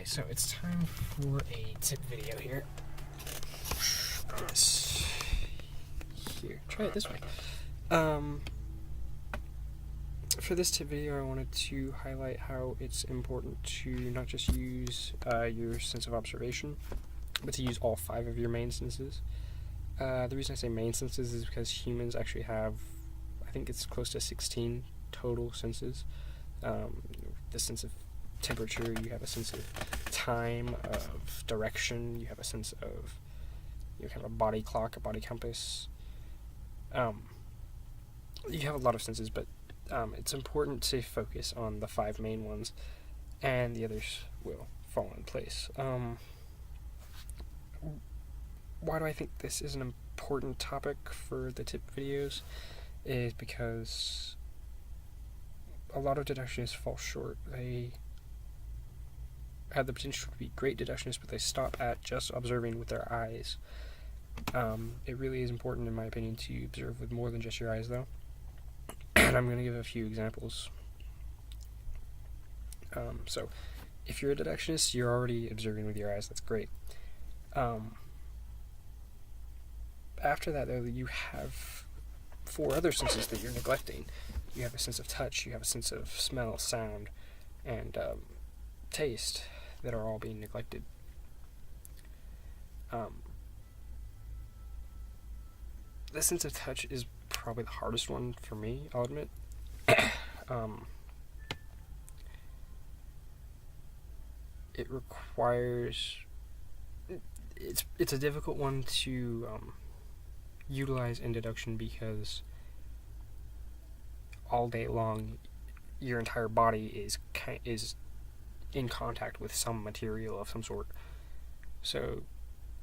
so it's time for a tip video here. Here, try it this way. For this tip video, I wanted to highlight how it's important to not just use your sense of observation, but to use all 5 of your main senses. The reason I say main senses is because humans actually have, I think it's close to 16 total senses. The sense of temperature, you have a sense of time, of direction, you have a sense of kind of a body clock, a body compass. You have a lot of senses, but it's important to focus on the 5 main ones, and the others will fall in place. Why do I think this is an important topic for the tip videos? Is because a lot of deductionists fall short. They have the potential to be great deductionists, but they stop at just observing with their eyes. It really is important, in my opinion, to observe with more than just your eyes, though. And I'm going to give a few examples. So, if you're a deductionist, you're already observing with your eyes. That's great. After that, though, you have 4 other senses that you're neglecting. You have a sense of touch, you have a sense of smell, sound, and taste that are all being neglected. The sense of touch is probably the hardest one for me, I'll admit. It requires... It's a difficult one to utilize in deduction because all day long your entire body is in contact with some material of some sort. So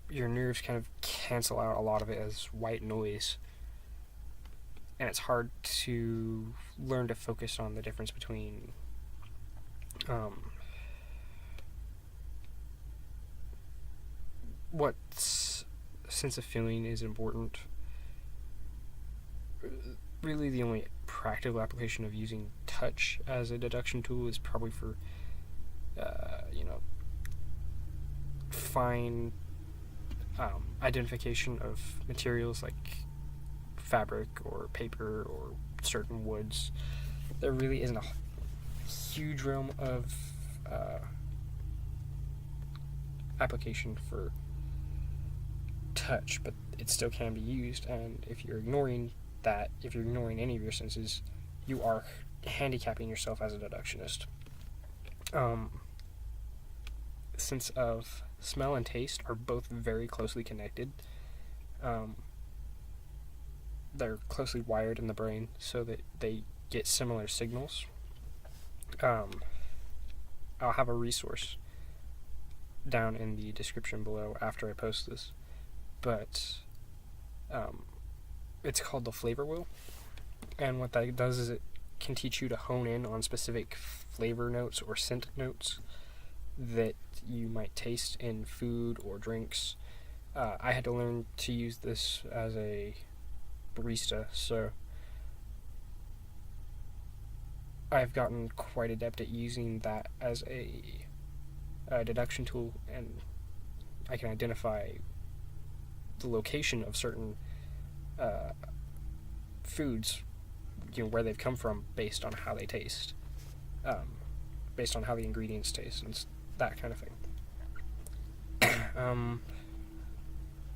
your nerves kind of cancel out a lot of it as white noise. And it's hard to learn to focus on the difference between what sense of feeling is important. Really, the only practical application of using touch as a deduction tool is probably for, fine identification of materials like fabric or paper or certain woods. There really isn't a huge realm of application for touch, but it still can be used, and if you're ignoring any of your senses, you are handicapping yourself as a deductionist. Sense of smell and taste are both very closely connected. They're closely wired in the brain so that they get similar signals. I'll have a resource down in the description below after I post this, but it's called the Flavor Wheel, and what that does is it can teach you to hone in on specific flavor notes or scent notes that you might taste in food or drinks. I had to learn to use this as a barista, so I've gotten quite adept at using that as a deduction tool, and I can identify the location of certain foods, where they've come from based on how they taste, based on how the ingredients taste, and that kind of thing.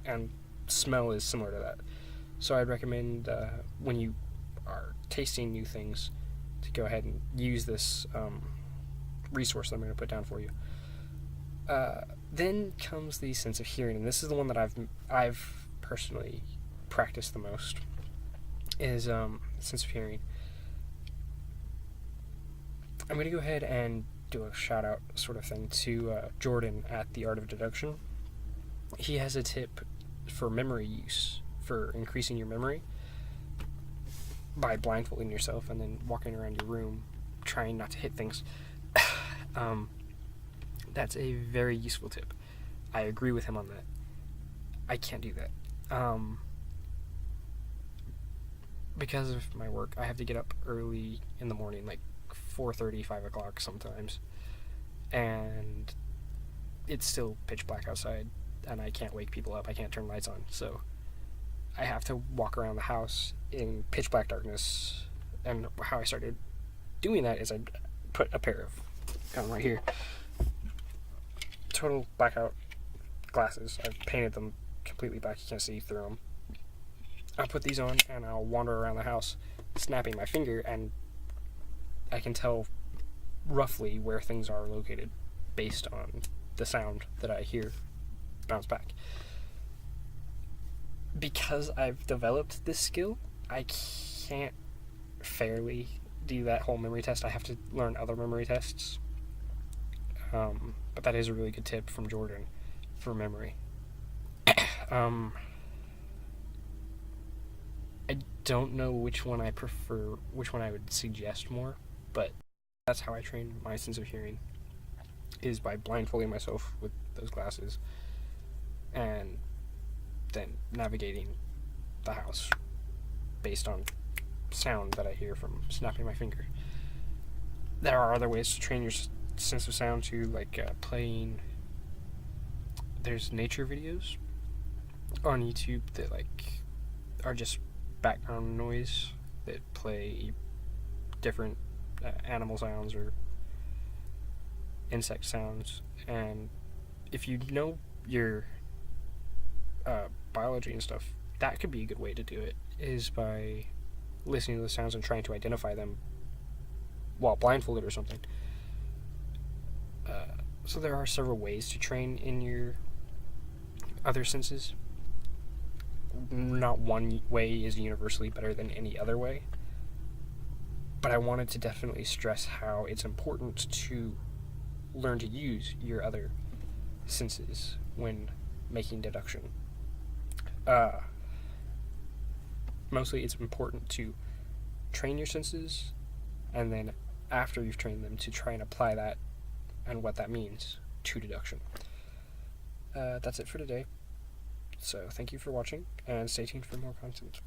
And smell is similar to that. So I'd recommend when you are tasting new things to go ahead and use this resource that I'm going to put down for you. Then comes the sense of hearing, and this is the one that I've personally practiced the most, is sense of hearing. I'm going to go ahead and do a shout out sort of thing to Jordan at The Art of Deduction. He has a tip for memory use, for increasing your memory by blindfolding yourself and then walking around your room trying not to hit things. That's a very useful tip. I agree with him on that. I can't do that. Because of my work, I have to get up early in the morning, like 4:30, 5 o'clock sometimes. And it's still pitch black outside, and I can't wake people up. I can't turn lights on, so I have to walk around the house in pitch black darkness. And how I started doing that is I put a pair of, got them right here, total blackout glasses. I've painted them completely black. You can't see through them. I'll put these on and I'll wander around the house snapping my finger, and I can tell roughly where things are located based on the sound that I hear bounce back. Because I've developed this skill, I can't fairly do that whole memory test. I have to learn other memory tests. But that is a really good tip from Jordan for memory. I don't know which one I prefer, which one I would suggest more, but that's how I train my sense of hearing, is by blindfolding myself with those glasses and then navigating the house based on sound that I hear from snapping my finger. There are other ways to train your sense of sound too, like playing. There's nature videos on YouTube that like are just background noise that play different animal sounds or insect sounds, and if you know your biology and stuff, that could be a good way to do it, is by listening to the sounds and trying to identify them while blindfolded or something. So there are several ways to train in your other senses. Not one way is universally better than any other way, but I wanted to definitely stress how it's important to learn to use your other senses when making deduction. Mostly it's important to train your senses, and then after you've trained them, to try and apply that and what that means to deduction. That's it for today. So thank you for watching, and stay tuned for more content.